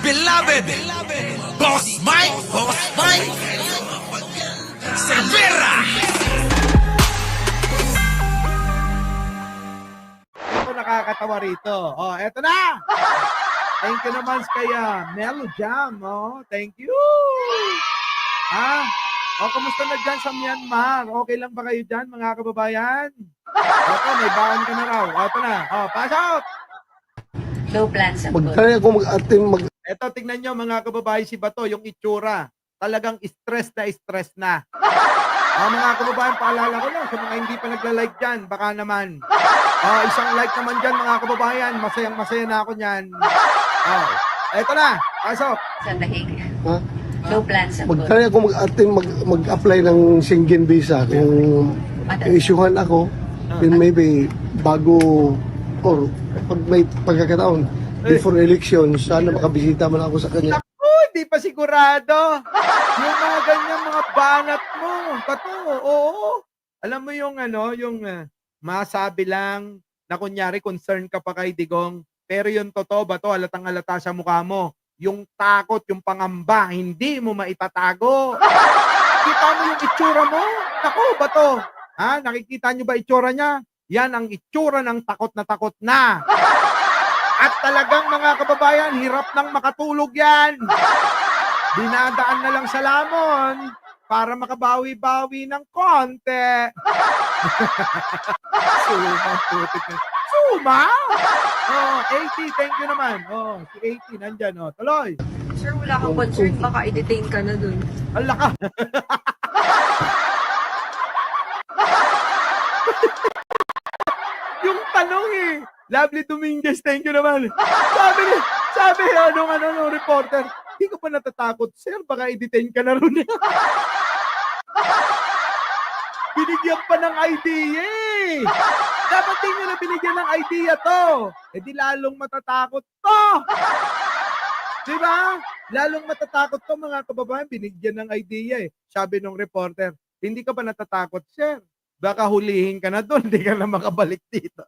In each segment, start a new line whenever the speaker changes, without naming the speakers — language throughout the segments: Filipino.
beloved Boss Mike Cervera.
Ito nakakatawa rito. Oh, eto na! Thank you naman kay Melo Jam. Oh, thank you. Kumusta na dyan sa Myanmar? Okay lang ba kayo dyan, mga kababayan? Ito, may baon ka na raw. Ito na. Pasok!
Low plans ang
Magtry ako mag-attend
Ito, tingnan nyo, mga kababayan, si Bato, yung itsura. Talagang stress na. Mga kababayan, paalala ko lang sa mga hindi pa nagla-like dyan, baka naman. Isang like naman dyan, mga kababayan. Masayang-masaya na ako dyan. Eto na, pasok.
sa dahig.
ha?
Low plans ang
Magtry ako mag-attend mag-apply ng Schengen visa kung i-issuehan ako, then maybe bago or pag may pagkakataon before election, sana makabisita man ako sa kanya.
Hindi pa sigurado. Yung mga ganyang mga banat mo. Bato, oo. Alam mo yung masabi lang na kunyari concern ka pa kay Digong, pero yung totoo ba to, halatang-halata sa mukha mo. Yung takot, yung pangamba, hindi mo maitatago. Kita mo yung itsura mo? Naku, Bato. Nakikita nyo ba itsura niya? Yan ang itsura ng takot na. At talagang mga kababayan, hirap nang makatulog yan. Dinadaan na lang sa lamon para makabawi-bawi ng konti. Suma, putik na. Suma? 80, thank you naman. Si 80, nandyan. Tuloy.
Sir, wala kang concern, baka i-detain ka na dun.
Ala ka. Yung tanong Lovely Dominguez, thank you naman. Sabi nung reporter, hindi ka pa natatakot, sir, baka i-detain ka na rin. Binigyan pa ng idea Dapat din nyo na binigyan ng idea to. Di lalong matatakot to. Diba? Lalong matatakot to, mga kababayan, binigyan ng idea Sabi nung reporter, hindi ka pa natatakot, sir. Baka hulihin ka na doon, hindi ka na makabalik dito.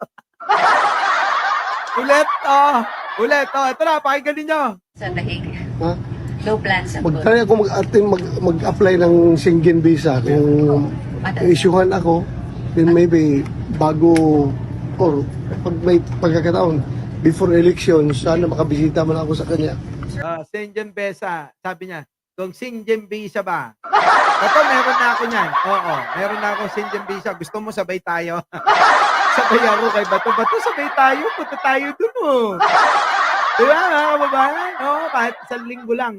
Ulit. Ito na, pakinggan ninyo.
Sa dahig.
Ha?
Low plans ang
Magtry ako mag-attend mag-apply ng Schengen visa kung i-issuehan ako, then maybe bago or pag may pagkakataon before election, sana makabisita man ako sa kanya.
Schengen visa, sabi niya, kung Schengen visa ba? Ito, meron na ako niyan. Oo, meron na ako Schengen visa. Gusto mo sabay tayo? Sabay ako kay Bato. Sabay tayo. Punta tayo dun, Diba, mga kababayan? Kahit isang linggo lang.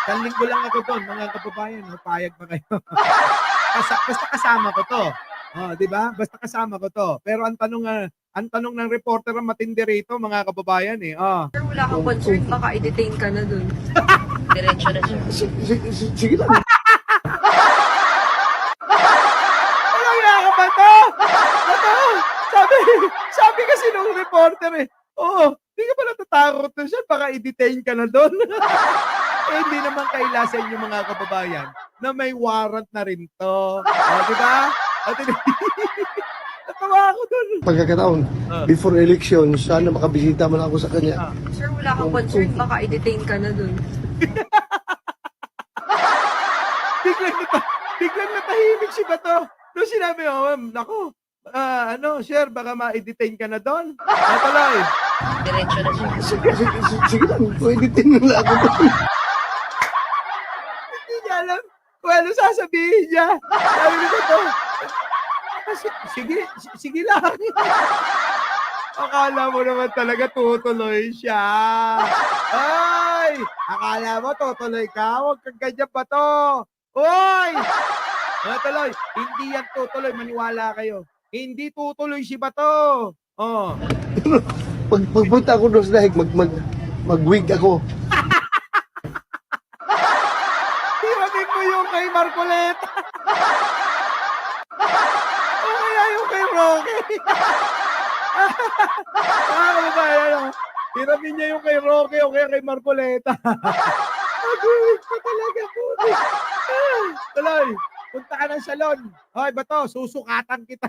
Isang linggo lang ako doon, mga kababayan. Payag pa kayo. Basta kasama ko to. Diba? Basta kasama ko to. Pero ang tanong ng reporter ang matindi rito, mga kababayan
Sir, wala kang concern, baka i-detain ka na dun.
Diretso na siya.
Sige lang.
Walang yaka ba to? Sabi kasi nung reporter hindi ka pa natatakot na siya, baka i-detain ka na doon. Hindi naman kaila sa inyo, mga kababayan, na may warrant na rin to. Diba? Natawa ako doon.
Pagkakataon before election, sana makabisita man ako sa kanya.
Sir, wala kang concern, baka i-detain ka na dun.
Biglang natahimik si Bato. Nung sinabi, naku, sir, baka ma-detain ka na doon. Tuloy.
Diretso na siya.
Sige lang, pwede tinula ako doon.
Hindi niya alam kung ano sasabihin niya. Sabi ni Bato, sige lang. Akala mo naman talaga tutuloy siya. Ay! Akala mo tutuloy ka? Huwag kang ganyan, Bato. Uy! Tuloy. Hindi yan tutuloy. Maniwala kayo. Hindi tutuloy si Bato.
Pagpunta ako doon sa dahig, mag-wig ako.
Tiramin mo yung kay Marcoleta. O kaya yung kay Roque. Tiramin niya yung kay Roque o kaya kay Marcoleta. Mag-wig pa talaga po. Tuloy. Punta ka ng salon. Hoy, Bato, susukatan kita.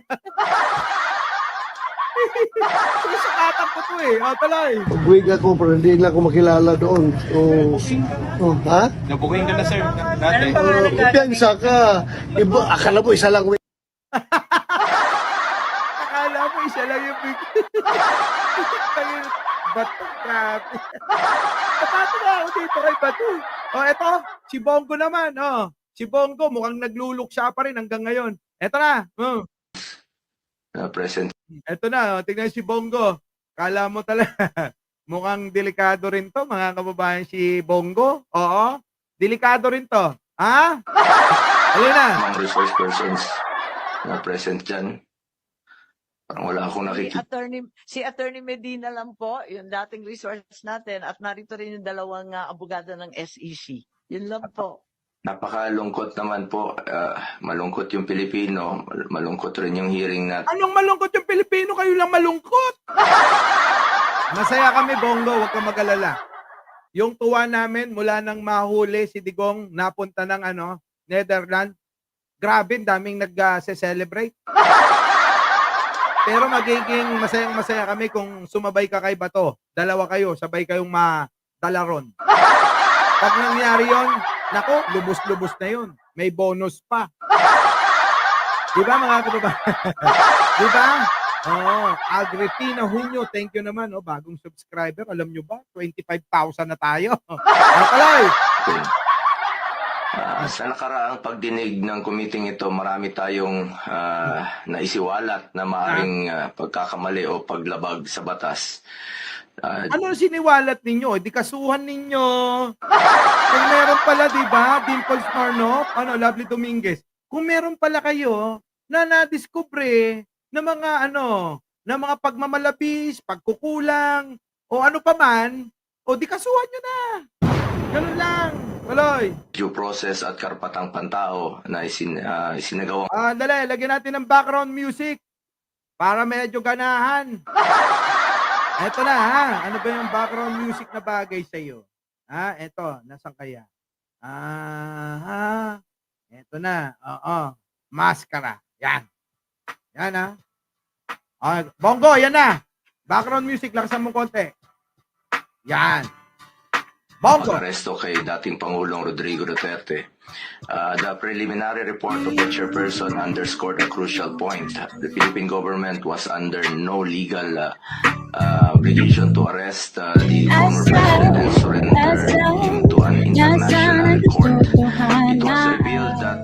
Susukatan ko to eh. O, tuloy.
Pag-wig ako, pero hindi na ako makilala doon. Ha?
Nabuking ka na, sir. Dati.
Kumpiyansa ka. Iba, akala mo isa lang.
Akala mo isa lang yung big. Bato, grabe. Natatawa ako dito kay Bato. O, eto, si Bongo naman. O, si Bongo mukhang nagluluksya pa rin hanggang ngayon. Eto na.
Present.
Eto na, tingnan si Bongo. Kala mo talaga, mukhang delikado rin to, mga kababayan, si Bongo. Oo, delikado rin to. Ha? Alin na?
Mga resource persons na present dyan. Parang wala akong nakikita.
Si Attorney Medina lang po, yung dating resource natin, at narito rin yung dalawang abogado ng SEC. Yun lang po.
Napakalungkot naman po. Malungkot yung Pilipino. Malungkot rin yung hearing natin.
Anong malungkot yung Pilipino? Kayo lang malungkot. Masaya kami, Bongo. Huwag kang mag-alala. Yung tuwa namin, mula nang mahuli si Digong, napunta ng Netherlands. Grabe, daming nag-celebrate. Pero magiging masayang-masaya kami kung sumabay ka kay Bato. Dalawa kayo, sabay kayong madalaron. Pag nangyari yon, nako, lubos-lubos na yun. May bonus pa. Di ba mga kababayan? Di ba? Oo. Agripina Hunyo, thank you naman. Bagong subscriber. Alam nyo ba? 25,000 na tayo. Alay!
Sa nakaraang pagdinig ng committee ito, marami tayong naisiwalat na maaring pagkakamali o paglabag sa batas.
Ano siniwalat ninyo? Di kasuhan ninyo. Kung meron pala, di ba, Dimples Marnop, Lovely Dominguez, kung meron pala kayo na nadiskubre na mga na mga pagmamalabis, pagkukulang, o ano pa man, o di kasuhan nyo na. Ganun lang. Tuloy.
Due process at karapatang pantao na isinagawang
Dali, lagyan natin ng background music para medyo ganahan. Eto na, ha? Ano ba yung background music na bagay sa iyo? Ha? Eto, nasan kaya? Eto na. Oo. Maskara. Yan. Yan, ha? Bongo, yan na. Background music, lakasan mo konti. Yan. Bongo.
pag-aresto kay dating Pangulong Rodrigo Duterte. The preliminary report of the chairperson underscored a crucial point. The Philippine government was under no legal obligation to arrest the former president and surrender him to an international court. It was revealed that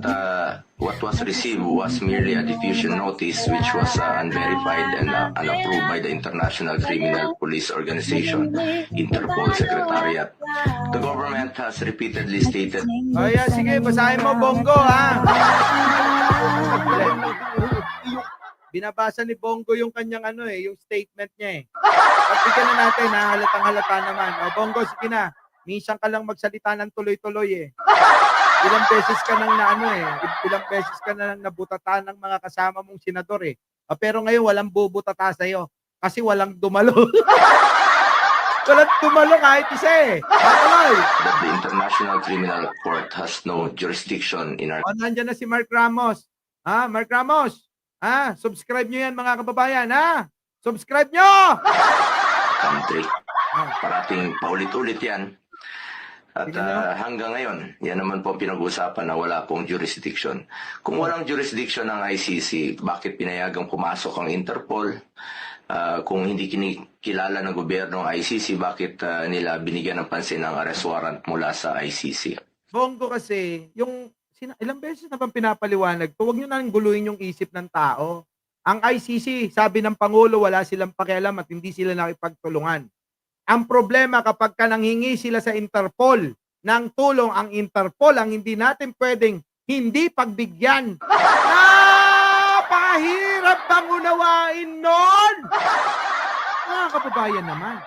what was received was merely a diffusion notice which was unverified and unapproved by the International Criminal Police Organization, Interpol Secretariat. The government has repeatedly stated
Ayan, sige, basahin mo, Bongo, ha? Binabasa ni Bongo yung kanyang yung statement niya eh. Pagbigyan na natin, ha? Halatang-halata naman. Bongo, sige na. Minsan ka lang magsalita ng tuloy-tuloy eh. Ilang beses ka nang ilang beses ka nang nabutata ng mga kasama mong senador eh. Pero ngayon walang bubutata sa'yo kasi walang dumalo. Walang dumalo kahit isa eh. Patuloy.
that the International Criminal Court has no jurisdiction in our
Nandiyan na si Mark Ramos. Mark Ramos. Subscribe nyo yan mga kababayan, Subscribe nyo!
country. Parating paulit-ulit yan. At hanggang ngayon, yan naman po pinag-usapan na wala pong jurisdiction. Kung walang jurisdiction ng ICC, bakit pinayagang pumasok ang Interpol? Kung hindi kinikilala ng gobyerno ang ICC, bakit nila binigyan ng pansin ang arrest warrant mula sa ICC?
Bongo kasi, ilang beses na bang pinapaliwanag to, huwag nyo nang guluhin yung isip ng tao. Ang ICC, sabi ng Pangulo, wala silang pakialam at hindi sila nakipagtulungan. Ang problema kapag nanghingi sila sa Interpol ng tulong, ang Interpol ang hindi natin pwedeng hindi pagbigyan. Napakahirap bang unawain nun? Mga kababayan naman,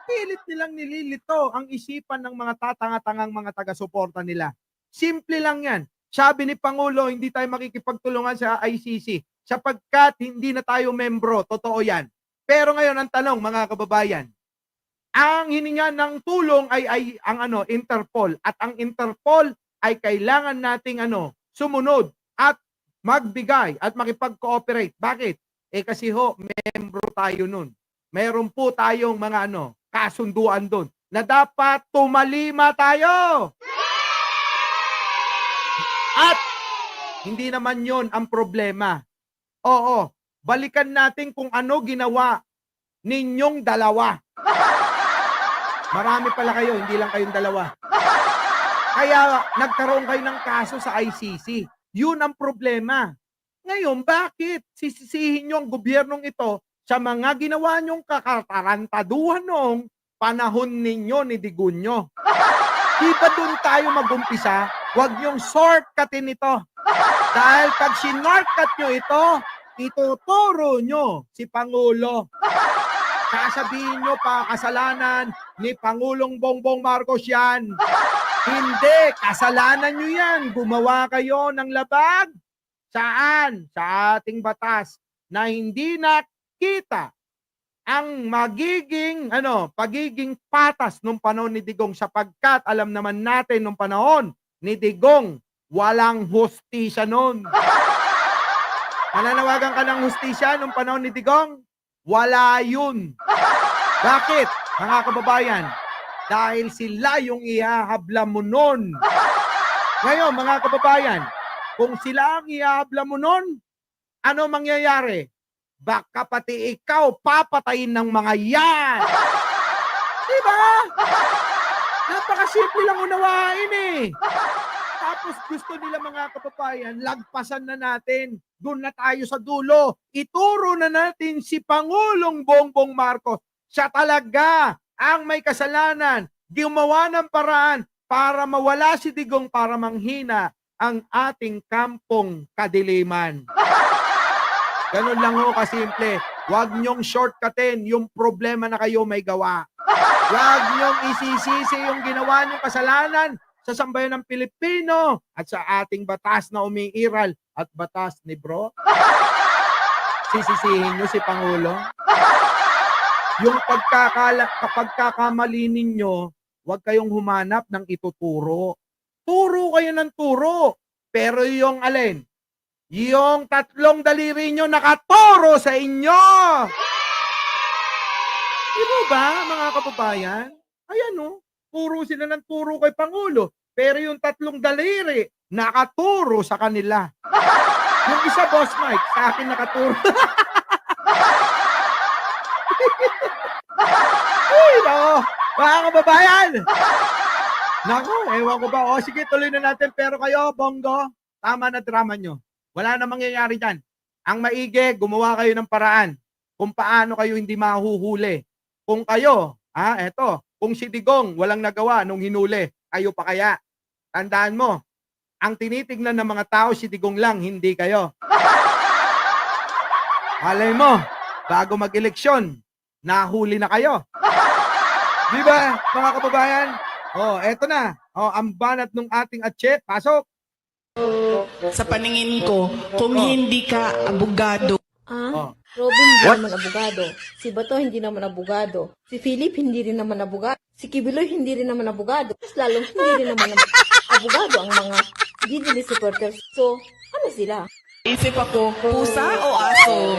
pilit nilang nililito ang isipan ng mga tatanga-tangang mga taga-suporta nila. Simple lang yan. Sabi ni Pangulo, hindi tayo makikipagtulungan sa ICC sapagkat hindi na tayo membro. Totoo yan. Pero ngayon ang tanong, mga kababayan, ang hininga ng tulong ay ang Interpol at ang Interpol ay kailangan nating sumunod at magbigay at makipag-cooperate. Bakit? kasi membro tayo nun. Meron po tayong mga kasunduan doon na dapat tumalima tayo. At hindi naman yon ang problema. Oo, balikan natin kung ano ginawa ninyong dalawa. Marami pala kayo, hindi lang kayong dalawa. Kaya nagkaroon kayo ng kaso sa ICC. Yun ang problema. Ngayon, bakit sisisihin nyo ang gobyernong ito sa mga ginawa nyong kakatarantaduhan noong panahon ninyo ni Digunyo? Di ba doon tayo mag-umpisa? Huwag nyong shortcutin ito. Dahil pag sinortcut nyo ito, ituturo nyo si Pangulo. Sasabihin nyo pa kasalanan ni Pangulong Bongbong Marcos yan. Hindi, kasalanan nyo yan. Gumawa kayo ng labag. Saan? Sa ating batas na hindi nakita ang pagiging patas nung panahon ni Digong sapagkat alam naman natin nung panahon ni Digong walang hustisya nun. Mananawagan ka ng hustisya nung panahon ni Digong? Wala yun. Bakit, mga kababayan? Dahil sila yung ihahabla mo nun. Ngayon, mga kababayan, kung sila ang ihahabla mo nun, ano mangyayari? Baka pati ikaw papatayin ng mga yan. Diba? Napakasimple lang unawain eh. Tapos gusto nila mga kababayan, lagpasan na natin. Doon na tayo sa dulo. Ituro na natin si Pangulong Bongbong Marcos. Siya talaga ang may kasalanan. Gumawa ng paraan para mawala si Digong para manghina ang ating kampong kadiliman. Ganun lang ho kasimple. Huwag nyong shortcutin yung problema na kayo may gawa. Huwag nyong isisisi yung ginawa nyong kasalanan sa sambayan ng Pilipino at sa ating batas na umiiral at batas ni bro. Sisisihin nyo si Pangulo. Yung pagkakamali ninyo, huwag kayong humanap ng ituturo. Turo kayo ng turo. Pero yung alin? Yung tatlong daliri nyo nakaturo sa inyo. Di ba, mga kababayan? Ayan o, puro sila ng turo kay Pangulo. Pero yung tatlong daliri, nakaturo sa kanila. Yung isa, Boss Mike, sa akin nakaturo. Uy, nako, mga kababayan. Nako, ewan ko ba. O, sige, tuloy na natin. Pero kayo, Bongo, tama na drama nyo. Wala na mangyayari dyan. Ang maigi, gumawa kayo ng paraan kung paano kayo hindi mahuhuli. Kung kayo, kung si Digong walang nagawa nung hinuli, kayo pa kaya? Tandaan mo, ang tinitignan ng mga tao si Digong lang, hindi kayo. Alay mo, bago mag-eleksyon, nahuli na kayo. Di ba, mga kababayan? Oh, eto na. Oh, ang banat ng ating atche, pasok.
Sa paningin ko, kung hindi ka abogado,
Oh.
Robin hindi naman abogado. Si Bato hindi naman abogado. Si Philip hindi rin naman abogado. Si Kibiloy hindi rin naman abogado. Mas lalong hindi rin naman abogado ang mga Gidili supporters. So, ano sila?
isip ako, pusa o aso?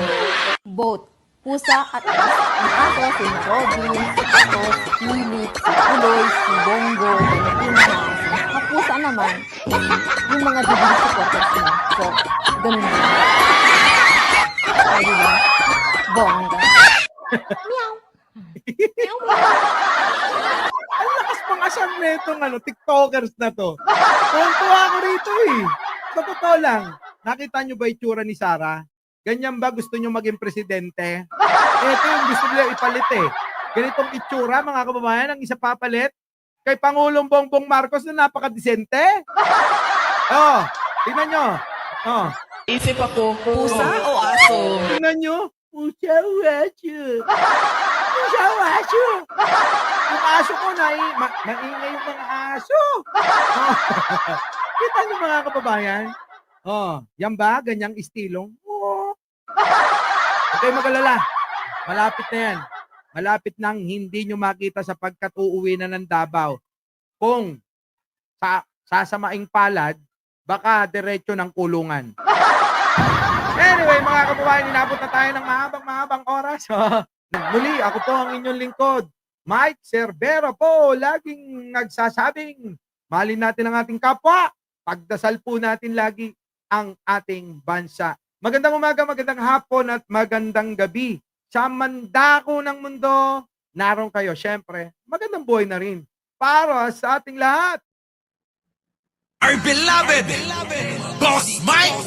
Both. Pusa at aso. Ang aso, si Robin, si Bato, si Philip, si Kiloy, si Bongo, Valentina. Ang pusa naman, yung mga Gidili supporters na. So, ganun din. Ay, diba? Bongga. Meow. Meow, meow.
Ang lakas pang asam na itong tiktokers na to. Tuwan-tuwa ako rito eh. Sa totoo lang, nakita nyo ba itsura ni Sara? Ganyan ba gusto nyo maging presidente? Ito yung gusto nila ipalit eh. Ganitong itsura, mga kababayan, ang isa papalit kay Pangulong Bongbong Marcos na napakadisente. Oh, tingnan nyo. Oh.
Isip ako, pusa o aso?
Tingnan nyo. Pusa o aso. Pusa o aso. Yung aso ko na maingay yung mga aso. Oh. Kita nyo mga kababayan? Oh, yan ba? Ganyang istilong? Oh. Okay, mag-alala. Malapit na yan. Malapit nang hindi nyo makita sapagkat uuwi na ng Davao. Kung sasamaing palad, baka diretso ng kulungan. Anyway, mga kababayan, inabot na tayo ng mahabang oras. Muli, ako po ang inyong lingkod, Mike Cervera po, laging nagsasabing, mahalin natin ang ating kapwa, pagdasal po natin lagi ang ating bansa. Magandang umaga, magandang hapon at magandang gabi. Sa mandako ng mundo, naroon kayo. Siyempre, magandang buhay na rin para sa ating lahat.
Our beloved Boss Mike